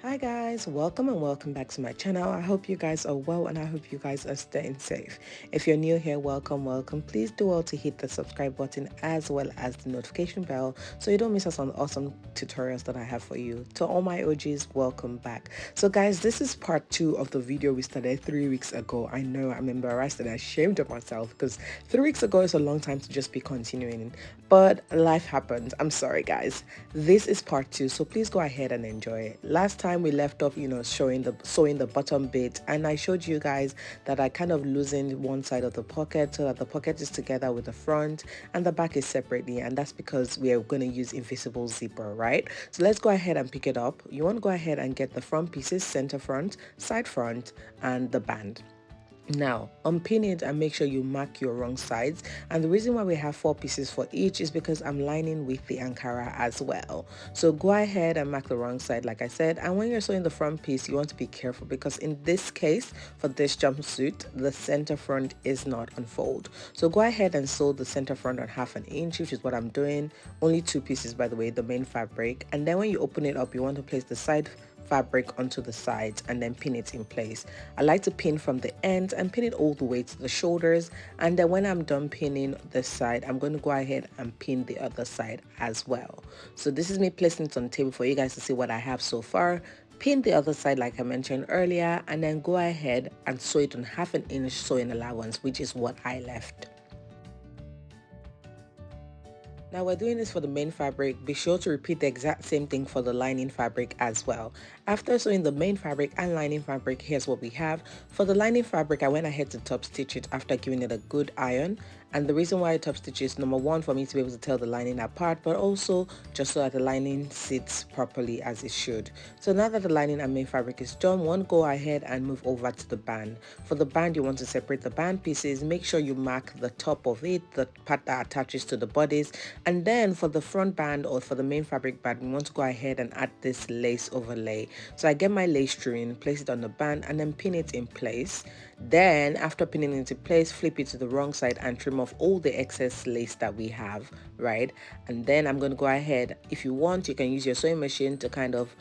Hi guys, welcome and welcome back to my channel. I hope you guys are well and I hope you guys are staying safe. If you're new here, welcome. Please do well to hit the subscribe button as well as the notification bell so you don't miss out on awesome tutorials that I have for you. To all my OGs, welcome back. So guys, this is part 2 of the video we started 3 weeks ago. I know I'm embarrassed and ashamed of myself because 3 weeks ago is a long time to just be continuing, but life happens. I'm sorry guys. This is part 2, so please go ahead and enjoy it. Last time we left off, sewing the bottom bit, and I showed you guys that I kind of loosened one side of the pocket so that the pocket is together with the front and the back is separately, and that's because we are going to use invisible zipper, right? So let's go ahead and pick it up. You want to go ahead and get the front pieces, center front, side front, and the band. Now unpin it and make sure you mark your wrong sides, and the reason why we have 4 pieces for each is because I'm lining with the Ankara as well. So go ahead and mark the wrong side like I said, and when you're sewing the front piece you want to be careful because in this case for this jumpsuit the center front is not unfold. So go ahead and sew the center front on 1/2 inch, which is what I'm doing. Only 2 pieces by the way, the main fabric, and then when you open it up you want to place the side fabric onto the sides and then pin it in place. I like to pin from the ends and pin it all the way to the shoulders, and then when I'm done pinning this side I'm going to go ahead and pin the other side as well. So this is me placing it on the table for you guys to see what I have so far. Pin the other side like I mentioned earlier, and then go ahead and sew it on 1/2 inch sewing allowance, which is what I left. Now we're doing this for the main fabric. Be sure to repeat the exact same thing for the lining fabric as well. After sewing the main fabric and lining fabric, here's what we have. For the lining fabric, I went ahead to top stitch it after giving it a good iron. And the reason why I top stitch is number one, for me to be able to tell the lining apart, but also just so that the lining sits properly as it should. So now that the lining and main fabric is done, one go ahead and move over to the band. For the band, you want to separate the band pieces. Make sure you mark the top of it, the part that attaches to the bodice. And then for the front band or for the main fabric band, we want to go ahead and add this lace overlay. So I get my lace string, place it on the band, and then pin it in place. Then after pinning it in place, flip it to the wrong side and trim off all the excess lace that we have, right? And then I'm going to go ahead, if you want you can use your sewing machine to kind of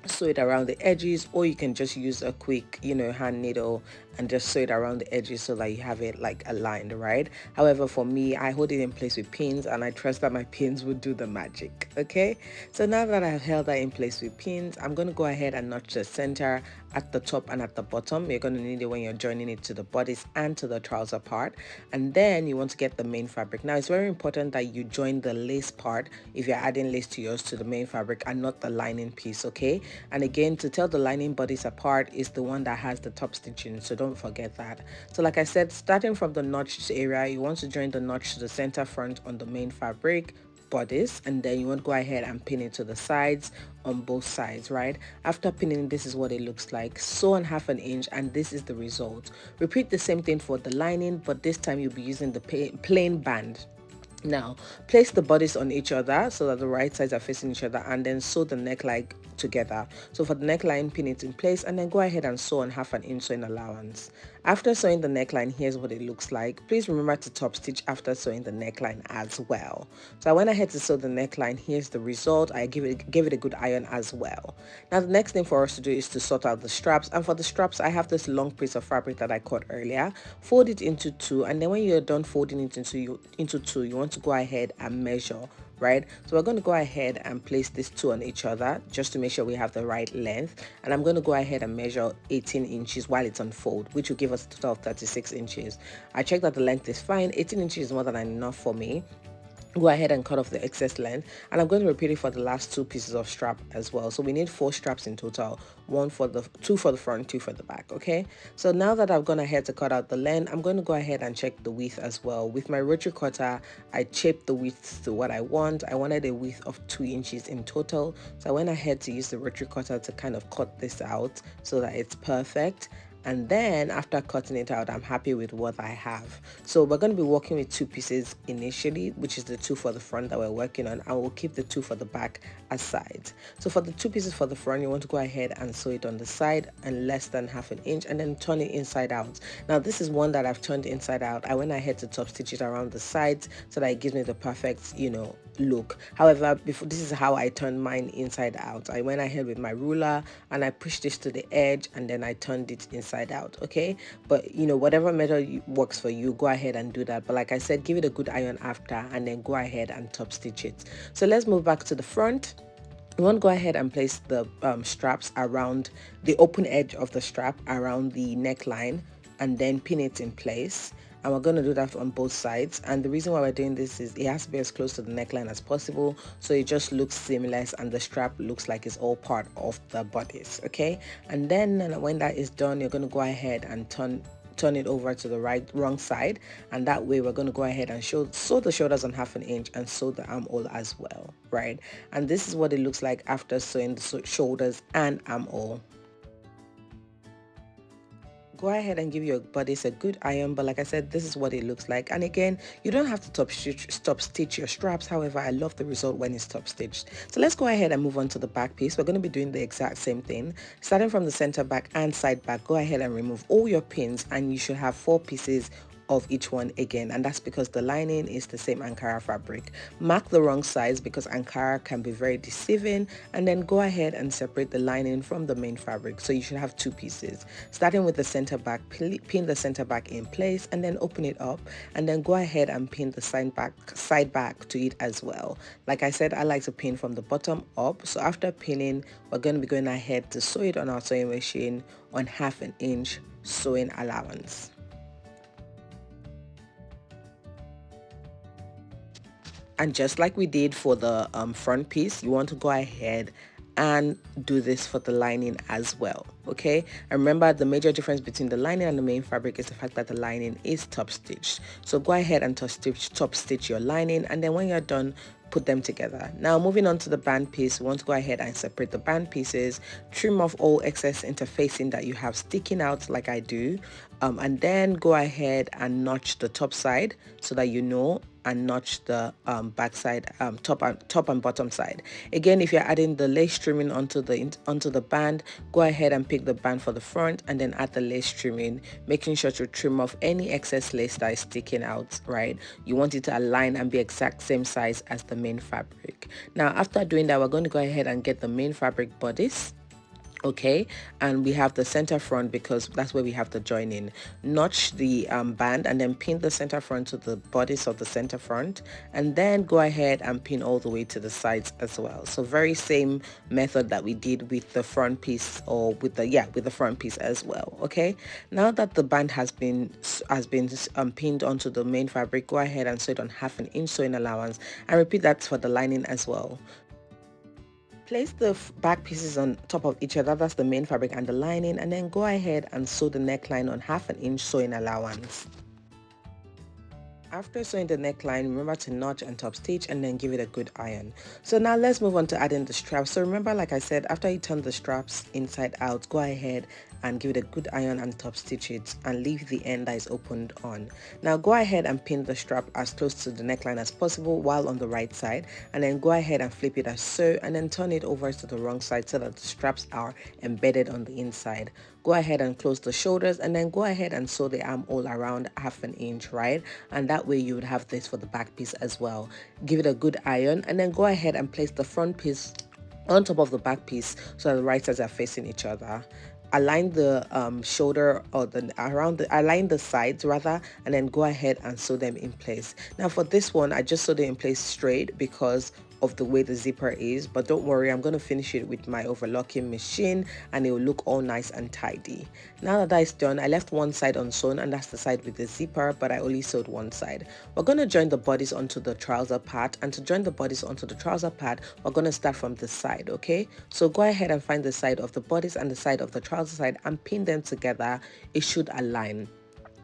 sew it around the edges, or you can just use a quick hand needle and just sew it around the edges so that you have it like aligned, right? However, for me, I hold it in place with pins and I trust that my pins will do the magic. Okay, so now that I've held that in place with pins, I'm going to go ahead and notch the center at the top and at the bottom. You're going to need it when you're joining it to the bodice and to the trouser part. And then you want to get the main fabric. Now it's very important that you join the lace part if you're adding lace to yours to the main fabric and not the lining piece, okay? And again, to tell the lining bodice apart is the one that has the top stitching, so don't forget that. So like I said, starting from the notched area, you want to join the notch to the center front on the main fabric bodice, and then you want to go ahead and pin it to the sides on both sides, right? After pinning, this is what it looks like. Sew on 1/2 inch and this is the result. Repeat the same thing for the lining, but this time you'll be using the plain band. Now place the bodice on each other so that the right sides are facing each other, and then sew the neckline together. So for the neckline, pin it in place and then go ahead and sew on 1/2 inch sewing allowance. After sewing the neckline, here's what it looks like. Please remember to top stitch after sewing the neckline as well. So I went ahead to sew the neckline. Here's the result. I gave it a good iron as well. Now the next thing for us to do is to sort out the straps, and for the straps I have this long piece of fabric that I cut earlier. Fold it into 2, and then when you're done folding it into 2, you want to go ahead and measure, right? So we're going to go ahead and place these 2 on each other just to make sure we have the right length, and I'm going to go ahead and measure 18 inches while it's on fold, which will give us a total of 36 inches. I checked that the length is fine. 18 inches is more than enough for me. Go ahead and cut off the excess length, and I'm going to repeat it for the last 2 pieces of strap as well. So we need 4 straps in total, 2 for the front, 2 for the back. Okay, so now that I've gone ahead to cut out the length, I'm going to go ahead and check the width as well. With my rotary cutter, I shaped the width to what I want. I wanted a width of 2 inches in total, so I went ahead to use the rotary cutter to kind of cut this out so that it's perfect. And then after cutting it out, I'm happy with what I have. So we're going to be working with 2 pieces initially, which is the 2 for the front that we're working on, and we'll keep the 2 for the back aside. So for the 2 pieces for the front, you want to go ahead and sew it on the side and less than 1/2 inch, and then turn it inside out. Now this is one that I've turned inside out. I went ahead to top stitch it around the sides so that it gives me the perfect look. However, before, this is how I turned mine inside out. I went ahead with my ruler and I pushed this to the edge and then I turned it inside out. Okay, but you know, whatever method works for you, go ahead and do that. But like I said, give it a good iron after and then go ahead and top stitch it. So let's move back to the front. You want to go ahead and place the straps around the open edge of the strap around the neckline and then pin it in place. And we're going to do that on both sides. And the reason why we're doing this is it has to be as close to the neckline as possible, so it just looks seamless and the strap looks like it's all part of the bodice. Okay, and then when that is done, you're going to go ahead and turn it over to the wrong side, and that way we're going to go ahead and sew the shoulders on 1/2 inch and sew the armhole as well, right? And this is what it looks like after sewing the shoulders and armhole. Go ahead and give your bodice a good iron, but like I said, this is what it looks like. And again, you don't have to top stitch your straps. However, I love the result when it's top stitched. So let's go ahead and move on to the back piece. We're going to be doing the exact same thing, starting from the center back and side back. Go ahead and remove all your pins, and you should have 4 pieces of each one again, and that's because the lining is the same Ankara fabric. Mark the wrong size because Ankara can be very deceiving, and then go ahead and separate the lining from the main fabric. So you should have 2 pieces, starting with the center back. Pin the center back in place and then open it up, and then go ahead and pin the side back to it as well. Like I said, I like to pin from the bottom up. So after pinning, we're going to be going ahead to sew it on our sewing machine on 1/2 inch sewing allowance. And just like we did for the front piece, you want to go ahead and do this for the lining as well. Okay, and remember, the major difference between the lining and the main fabric is the fact that the lining is top stitched. So go ahead and top stitch your lining, and then when you're done, put them together. Now moving on to the band piece, we want to go ahead and separate the band pieces, trim off all excess interfacing that you have sticking out like I do, and then go ahead and notch the top side so that you know, and notch the back side, top and bottom side. Again, if you're adding the lace trimming onto the band, go ahead and pick the band for the front and then add the lace trimming, making sure to trim off any excess lace that is sticking out, right? You want it to align and be exact same size as the main fabric. Now after doing that, we're going to go ahead and get the main fabric bodice. Okay, and we have the center front because that's where we have the joining. Notch the band and then pin the center front to the bodice of the center front, and then go ahead and pin all the way to the sides as well. So very same method that we did with the front piece, or with the front piece as well. Okay, now that the band has been pinned onto the main fabric, go ahead and sew it on 1/2 inch sewing allowance, and repeat that for the lining as well. Place the back pieces on top of each other, that's the main fabric and the lining, and then go ahead and sew the neckline on 1/2 inch sewing allowance. After sewing the neckline, remember to notch and top stitch and then give it a good iron. So now let's move on to adding the straps. So remember, like I said, after you turn the straps inside out, go ahead and give it a good iron and top stitch it and leave the end that is opened on. Now go ahead and pin the strap as close to the neckline as possible while on the right side, and then go ahead and flip it as so, and then turn it over to the wrong side so that the straps are embedded on the inside. Go ahead and close the shoulders, and then go ahead and sew the armhole around 1/2 inch, right? And that way you would have this for the back piece as well. Give it a good iron, and then go ahead and place the front piece on top of the back piece so that the right sides are facing each other. Align the shoulder, or align the sides rather, and then go ahead and sew them in place. Now for this one, I just sewed it in place straight because of the way the zipper is, but don't worry, I'm going to finish it with my overlocking machine and it will look all nice and tidy. Now that that is done, I left one side unsewn, and that's the side with the zipper, but I only sewed one side. We're going to join the bodice onto the trouser part, and to join the bodice onto the trouser part, we're going to start from the side. Okay, so go ahead and find the side of the bodice and the side of the trouser side and pin them together. It should align.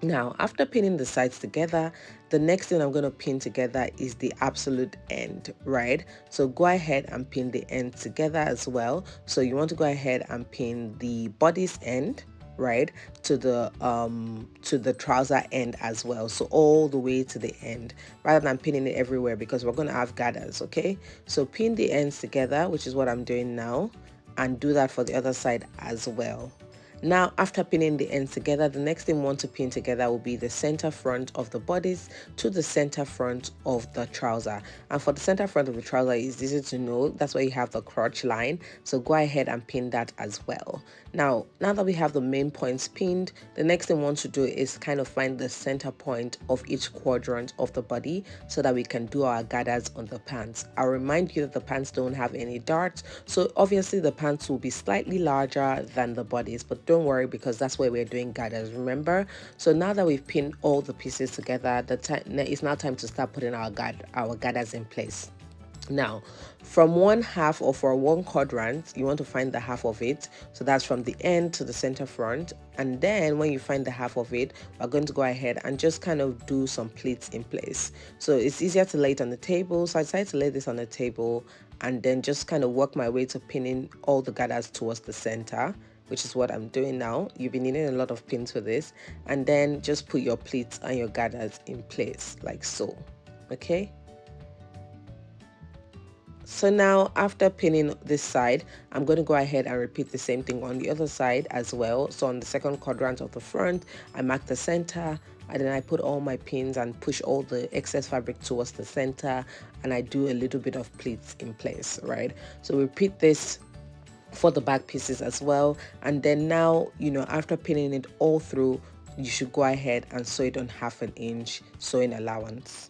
Now after pinning the sides together, the next thing I'm going to pin together is the absolute end, right? So go ahead and pin the end together as well. So you want to go ahead and pin the bodice end, right, to the trouser end as well, so all the way to the end, rather than pinning it everywhere, because we're going to have gathers. Okay, so pin the ends together, which is what I'm doing now, and do that for the other side as well. Now, after pinning the ends together, the next thing we want to pin together will be the center front of the bodice to the center front of the trouser. And for the center front of the trouser, it's easy to know. That's where you have the crotch line. So go ahead and pin that as well. Now that we have the main points pinned, the next thing we want to do is kind of find the center point of each quadrant of the body so that we can do our gathers on the pants. I'll remind you that the pants don't have any darts, so obviously the pants will be slightly larger than the bodies, but don't worry because that's where we're doing gathers, remember? So now that we've pinned all the pieces together, it's now time to start putting our gathers in place. Now, from one half or for one quadrant, you want to find the half of it. So that's from the end to the center front. And then when you find the half of it, we're going to go ahead and just kind of do some pleats in place. So it's easier to lay it on the table. So I decided to lay this on the table and then just kind of work my way to pinning all the gathers towards the center, which is what I'm doing now. You'll be needing a lot of pins for this. And then just put your pleats and your gathers in place like so, okay? So now after pinning this side, I'm going to go ahead and repeat the same thing on the other side as well. So on the second quadrant of the front, I mark the center and then I put all my pins and push all the excess fabric towards the center, and I do a little bit of pleats in place, right? So repeat this for the back pieces as well. And then now, after pinning it all through, you should go ahead and sew it on 1/2 inch sewing allowance.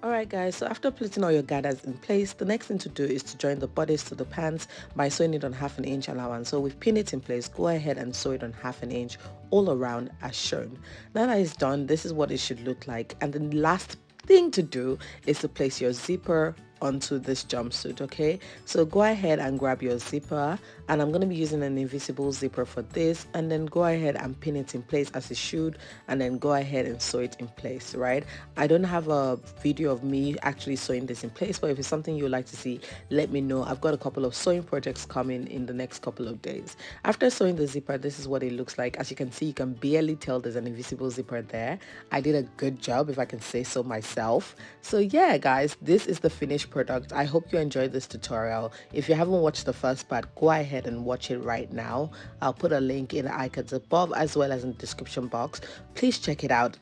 Alright guys, so after pleating all your gathers in place, the next thing to do is to join the bodice to the pants by sewing it on 1/2 inch allowance. So we've pinned it in place, go ahead and sew it on 1/2 inch all around as shown. Now that it's done, this is what it should look like. And the last thing to do is to place your zipper onto this jumpsuit, okay? So go ahead and grab your zipper, and I'm going to be using an invisible zipper for this, and then go ahead and pin it in place as it should, and then go ahead and sew it in place, right? I don't have a video of me actually sewing this in place, but if it's something you'd like to see, let me know. I've got a couple of sewing projects coming in the next couple of days. After sewing the zipper, this is what it looks like. As you can see, you can barely tell there's an invisible zipper there. I did a good job, if I can say so myself. So yeah guys, this is the finished product. I hope you enjoyed this tutorial. If you haven't watched the first part, go ahead and watch it right now. I'll put a link in the icons above as well as in the description box. Please check it out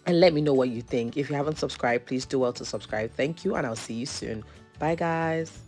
and let me know what you think. If you haven't subscribed, please do well to subscribe. Thank you, and I'll see you soon. Bye guys.